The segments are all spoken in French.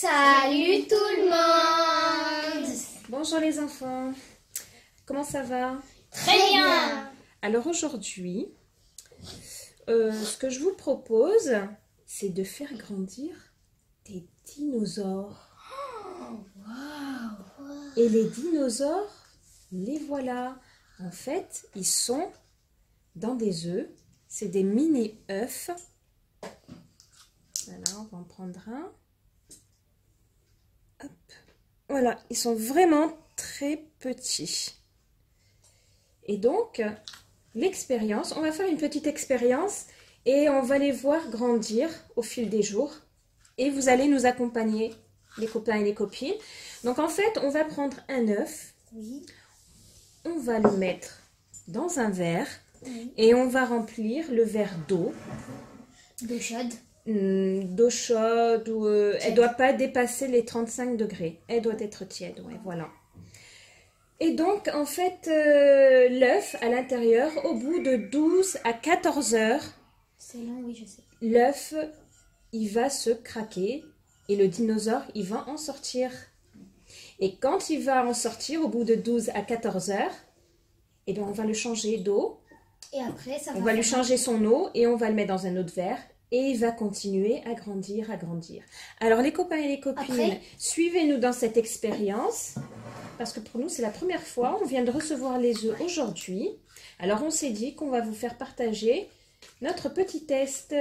Salut tout le monde! Bonjour les enfants, comment ça va? Très bien! Alors aujourd'hui, ce que je vous propose, c'est de faire grandir des dinosaures. Wow. Et les dinosaures, les voilà. En fait, ils sont dans des œufs. C'est des mini-œufs. Voilà, on va en prendre un. Hop. Voilà, ils sont vraiment très petits. Et donc, l'expérience, on va faire une petite expérience et on va les voir grandir au fil des jours. Et vous allez nous accompagner, les copains et les copines. Donc en fait, on va prendre un œuf. Oui. On va le mettre dans un verre. Oui. Et on va remplir le verre d'eau. D'eau chaude. D'eau chaude, ou elle ne doit pas dépasser les 35 degrés. Elle doit être tiède, ouais, voilà. Et donc, en fait, l'œuf à l'intérieur, au bout de 12 à 14 heures, c'est long, oui, je sais. L'œuf, il va se craquer et le dinosaure, il va en sortir. Et quand il va en sortir, au bout de 12 à 14 heures, eh bien, on va le changer d'eau. Et après, ça on va lui changer son eau et on va le mettre dans un autre verre. Et il va continuer à grandir, à grandir. Alors, les copains et les copines, suivez-nous dans cette expérience. Parce que pour nous, c'est la première fois. On vient de recevoir les œufs aujourd'hui. Alors, on s'est dit qu'on va vous faire partager notre petit test.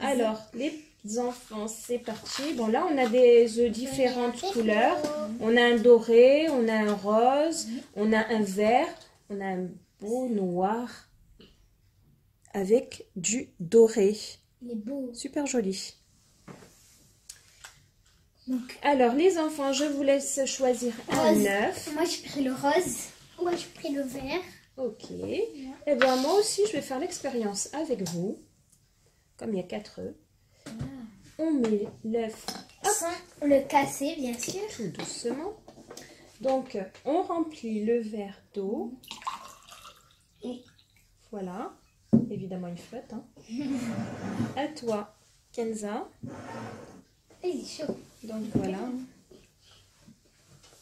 Alors, les enfants, c'est parti. Bon, là, on a des œufs différentes couleurs. On a un doré, on a un rose, on a un vert, on a un beau noir avec du doré. Il est beau. Super joli. Alors, les enfants, je vous laisse choisir un œuf. Moi, j'ai pris le rose. Moi, j'ai pris le vert. Ok. Et bien, moi aussi, je vais faire l'expérience avec vous. Comme il y a 4 œufs. On met l'œuf. Sans le casser, bien sûr. Tout doucement. Donc, on remplit le verre d'eau. Et voilà. Évidemment, il flotte. Hein. À toi, Kenza. il est chaud. Donc, voilà.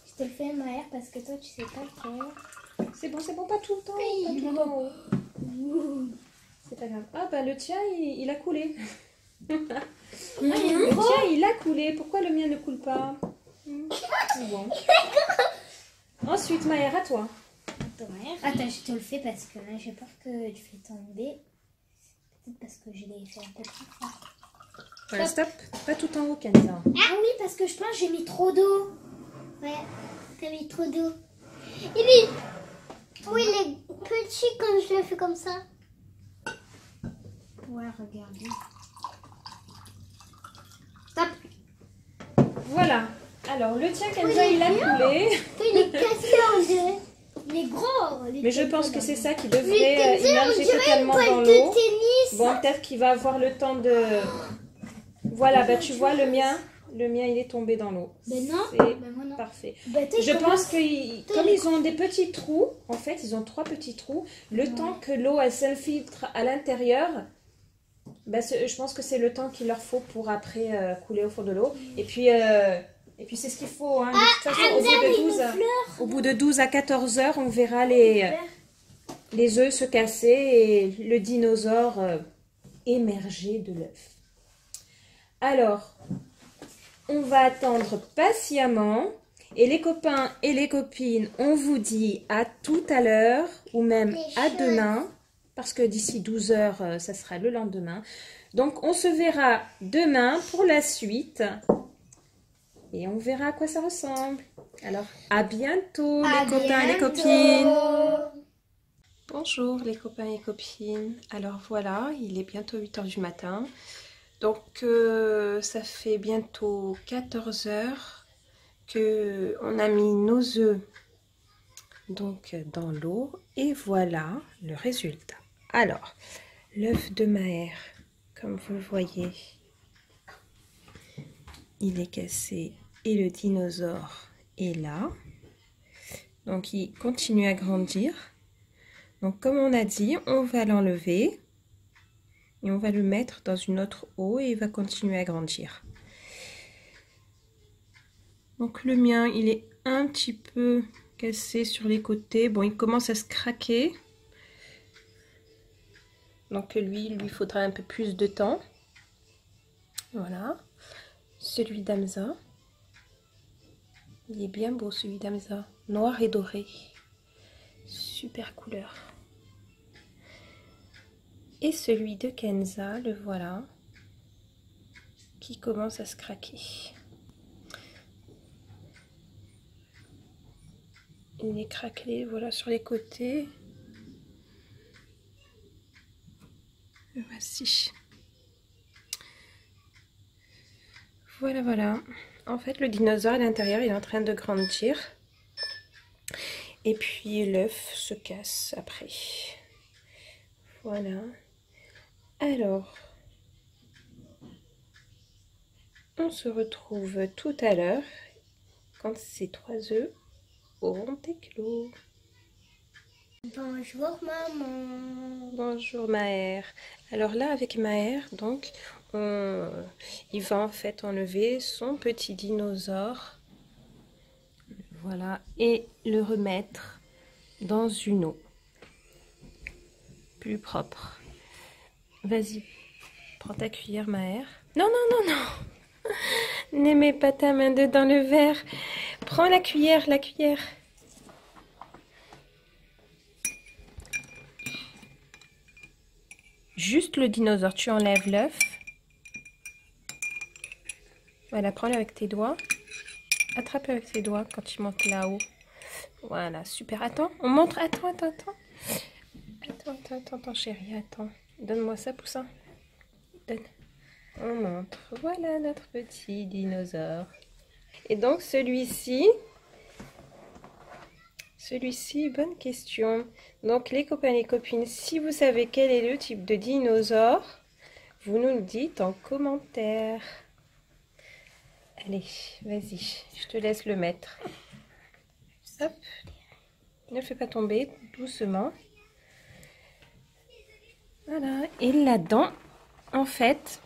Je te le fais, Maër, parce que toi, tu sais pas le faire. C'est bon, pas tout le temps. Pas tout le temps. C'est pas grave. Ah, bah, le tien, il a coulé. Le tien, il a coulé. Pourquoi le mien ne coule pas? Bon. Ensuite, Maër, à toi. Attends, je te le fais parce que j'ai peur que tu fais tomber. Peut-être parce que je l'ai fait un peu trop fort. Voilà, stop. Pas tout en haut, Kenza. Ah oui, parce que je pense que j'ai mis trop d'eau. Ouais, t'as mis trop d'eau. Oui, il est petit quand je le fais comme ça. Ouais, regardez. Stop. Voilà. Alors, le tien, Kenza, il a coulé. Il est cassé en deux. Il est gros. Mais je pense que c'est ça qui devrait immerger totalement dans l'eau. Bon, peut-être qu'il va avoir le temps de... Voilà, bah tu vois, le mien, il est tombé dans l'eau. Ben non. C'est parfait. Je pense que comme ils ont des petits trous, en fait, ils ont 3 petits trous, le temps que l'eau, elle s'infiltre à l'intérieur, bah, je pense que c'est le temps qu'il leur faut pour après couler au fond de l'eau. Et puis c'est ce qu'il faut. Hein. De toute façon, au bout de 12 à 14 heures, on verra les œufs se casser et le dinosaure émerger de l'œuf. Alors, on va attendre patiemment. Et les copains et les copines, on vous dit à tout à l'heure ou même à demain. Parce que d'ici 12 heures, ça sera le lendemain. Donc, on se verra demain pour la suite. Et on verra à quoi ça ressemble. Alors, à bientôt les copains et les copines. Bonjour les copains et copines. Alors voilà, il est bientôt 8 heures du matin. Donc, ça fait bientôt 14 heures qu'on a mis nos œufs donc, dans l'eau. Et voilà le résultat. Alors, l'œuf de Maër, comme vous le voyez, il est cassé et le dinosaure est là. Donc, il continue à grandir. Donc, comme on a dit, on va l'enlever. Et on va le mettre dans une autre eau et il va continuer à grandir. Donc le mien, il est un petit peu cassé sur les côtés. Bon, il commence à se craquer. Donc lui, il lui faudra un peu plus de temps. Voilà. Celui d'Hamza. Il est bien beau celui d'Hamza. Noir et doré. Super couleur. Et celui de Kenza, le voilà. Qui commence à se craquer. Il est craquelé, voilà, sur les côtés. Voici. Voilà, voilà. En fait, le dinosaure à l'intérieur, il est en train de grandir. Et puis, l'œuf se casse après. Voilà. Alors, on se retrouve tout à l'heure quand ces 3 œufs auront éclos. Bonjour maman. Bonjour Maher. Alors là avec Maher, donc il va en fait enlever son petit dinosaure, voilà, et le remettre dans une eau plus propre. Vas-y, prends ta cuillère Maher. Non, non, non, non. Ne mets pas ta main dedans le verre. Prends la cuillère, la cuillère. Juste le dinosaure, tu enlèves l'œuf. Voilà, prends-le avec tes doigts. Attrape avec tes doigts quand tu montes là-haut. Voilà, super. Attends, on montre. Attends. Attends, chérie, attends. Donne-moi ça, poussin. Donne. On montre. Voilà notre petit dinosaure. Et donc, celui-ci, bonne question. Donc, les copains et les copines, si vous savez quel est le type de dinosaure, vous nous le dites en commentaire. Allez, vas-y, je te laisse le mettre. Hop, ne le fais pas tomber, doucement. Voilà, et là-dedans, en fait,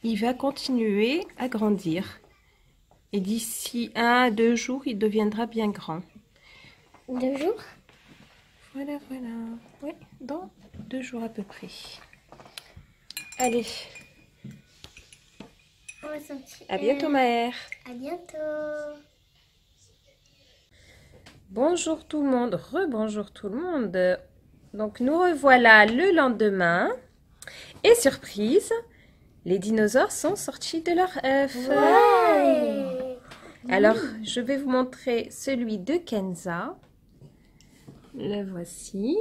il va continuer à grandir. Et d'ici 1 à 2 jours, il deviendra bien grand. 2 jours? Voilà. Oui, dans 2 jours à peu près. Allez. À bientôt, Maher. À bientôt. Bonjour tout le monde. Rebonjour tout le monde. Donc, nous revoilà le lendemain. Et surprise, les dinosaures sont sortis de leur œuf. Ouais. Alors, je vais vous montrer celui de Kenza. Le voici.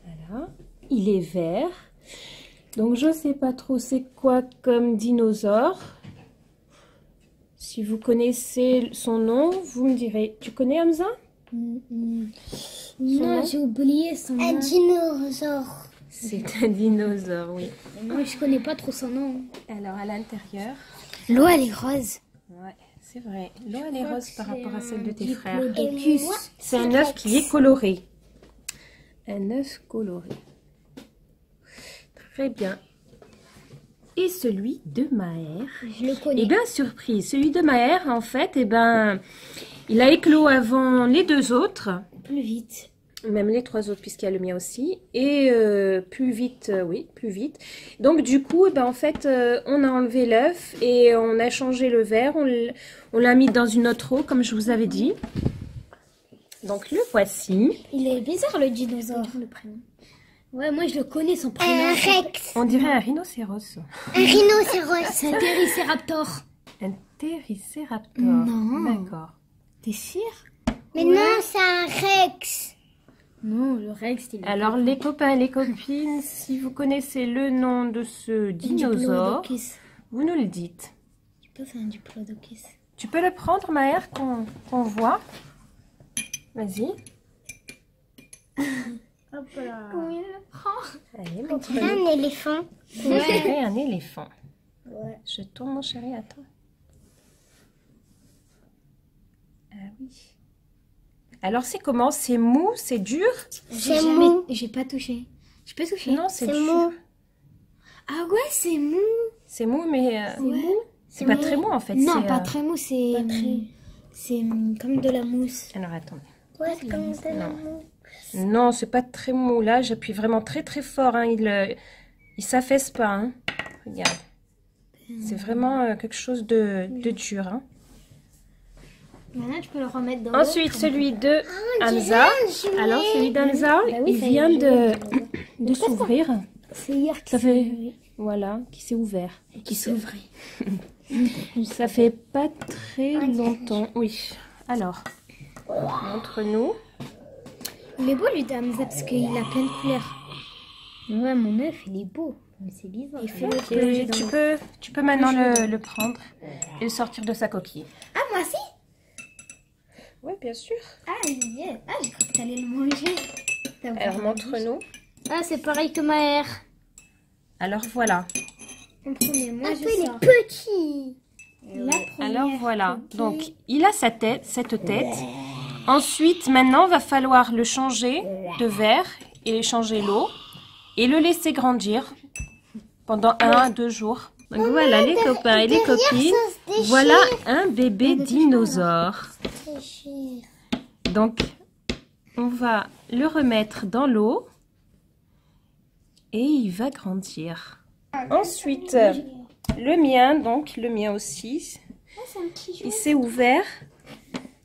Voilà. Il est vert. Donc, je ne sais pas trop c'est quoi comme dinosaure. Si vous connaissez son nom, vous me direz. Tu connais Hamza? Non, j'ai oublié son nom. Un dinosaure. C'est un dinosaure, oui. Moi, je connais pas trop son nom. Alors, à l'intérieur... L'eau, elle est rose. Ouais, c'est vrai. L'eau, elle est rose par rapport à celle de tes frères. C'est un œuf qui est coloré. Un œuf coloré. Très bien. Et celui de Maher. Je le connais. Eh bien, surprise. Celui de Maher, en fait, eh ben, il a éclos avant les 2 autres. Plus vite. Même les 3 autres, puisqu'il y a le mien aussi. Et plus vite, oui, plus vite. Donc, du coup, eh ben, en fait, on a enlevé l'œuf et on a changé le verre. On l'a mis dans une autre eau, comme je vous avais dit. Donc, le voici. Il est bizarre, le dinosaure. Le prénom. Ouais, moi, je le connais, son prénom. Un rex. On dirait un rhinocéros. Un rhinocéros. C'est un téricéraptor. Un téricéraptor. Non. D'accord. T'es sûr? Mais non, c'est un rex. Non, le rex, il est... Alors, les copains et les copines, si vous connaissez le nom de ce dinosaure, vous nous le dites. Tu peux faire un diplodocus. Tu peux le prendre, Maher, qu'on voit. Vas-y. Hop là. Comment il le prend? Allez, montre-le. Un éléphant. On dirait un éléphant. Ouais. Je tourne, mon chéri, attends. Ah oui. Alors, c'est comment? C'est mou? C'est dur? C'est mou. J'ai pas touché. Je peux toucher? Non, c'est dur. mou. Ah ouais, c'est mou. C'est mou, mais... C'est mou. C'est pas très mou en fait. Non, pas très mou, c'est comme de la mousse. Alors attendez. Ouais, c'est comme de la mousse. Non, c'est pas très mou. Là, j'appuie vraiment très très fort. Hein. Il s'affaisse pas. Hein. Regarde. C'est vraiment quelque chose de dur. Hein. Maintenant, tu peux le remettre dans Ensuite, celui de Hamza. Alors, celui d'Hamza, il vient de s'ouvrir. C'est hier Ça fait... Voilà, qui s'est ouvert. qui s'ouvre. Ça fait pas très longtemps. Oui. Alors, montre-nous. Il est beau, lui, Hamza, parce qu'il a plein de couleurs. Ouais, mon œuf, il est beau. Mais c'est bizarre. Il fait Tu peux maintenant le prendre et le sortir de sa coquille. Ah, moi aussi? Oui, bien sûr. Ah, yeah. Ah, j'ai cru que t'allais le manger. Alors, montre-nous. Ah, c'est pareil que ma mère. Alors, voilà. En premier, moi, je Il sors. est petit. La première. Alors, voilà. Donc, il a cette tête. Ensuite, maintenant, va falloir le changer de verre et changer l'eau et le laisser grandir pendant 1 à 2 jours. Donc, voilà, les copains et les copines. Voilà un bébé dinosaure. Donc, on va le remettre dans l'eau et il va grandir. Ensuite, le mien aussi, il s'est ouvert.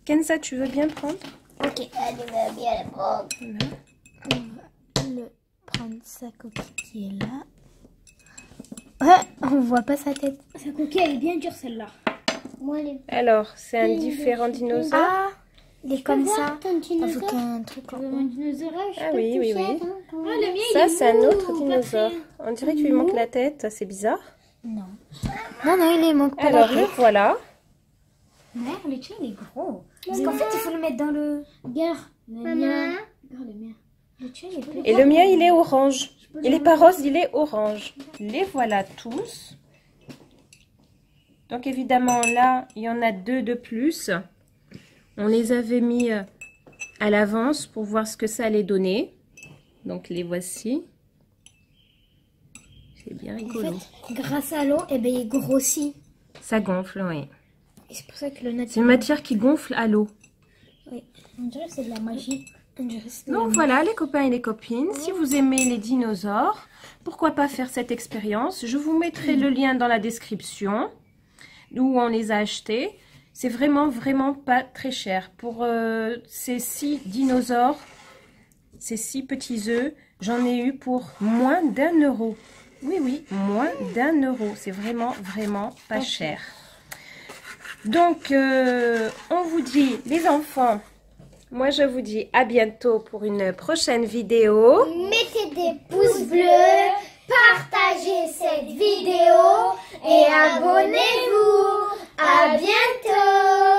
Kenza, tu veux bien prendre? Ok, allez, va bien le prendre. On va prendre sa coquille qui est là. Ouais, on voit pas sa tête. Sa coquille, elle est bien dure, celle-là. Moi, les... Alors, c'est un différent dinosaure. Ah, il est comme ça. Ton dinosaure. Avec un truc en haut. Ah oui, oui, oui. Ah, le mien, Ça, c'est un autre dinosaure. On dirait qu'il lui manque la tête, c'est bizarre. Non. Non, il est manque pas Alors, la le tête. voilà. Merde, le tien, il est gros. Parce qu'en fait, il faut le mettre dans le... Regarde, le mien. Regarde le mien. Le tien, il est plus Et le mien, il est orange. Il est pas rose, il est orange. Les voilà tous. Donc, évidemment, là, il y en a 2 de plus. On les avait mis à l'avance pour voir ce que ça allait donner. Donc, les voici. C'est bien rigolo. En fait, grâce à l'eau, eh ben, il grossit. Ça gonfle, oui. Et c'est pour ça que le naturel... C'est une matière qui gonfle à l'eau. Oui. On dirait que c'est de la magie. On dirait que c'est de la Donc voilà les copains et les copines, si vous aimez les dinosaures, pourquoi pas faire cette expérience. Je vous mettrai le lien dans la description où on les a achetés. C'est vraiment pas très cher. Pour ces 6 dinosaures, ces 6 petits œufs, j'en ai eu pour moins d'1 euro. Oui, moins d'1 euro. C'est vraiment pas cher. Donc, on vous dit, les enfants, moi je vous dis à bientôt pour une prochaine vidéo. Mettez des pouces bleus, partagez cette vidéo et abonnez-vous. À bientôt.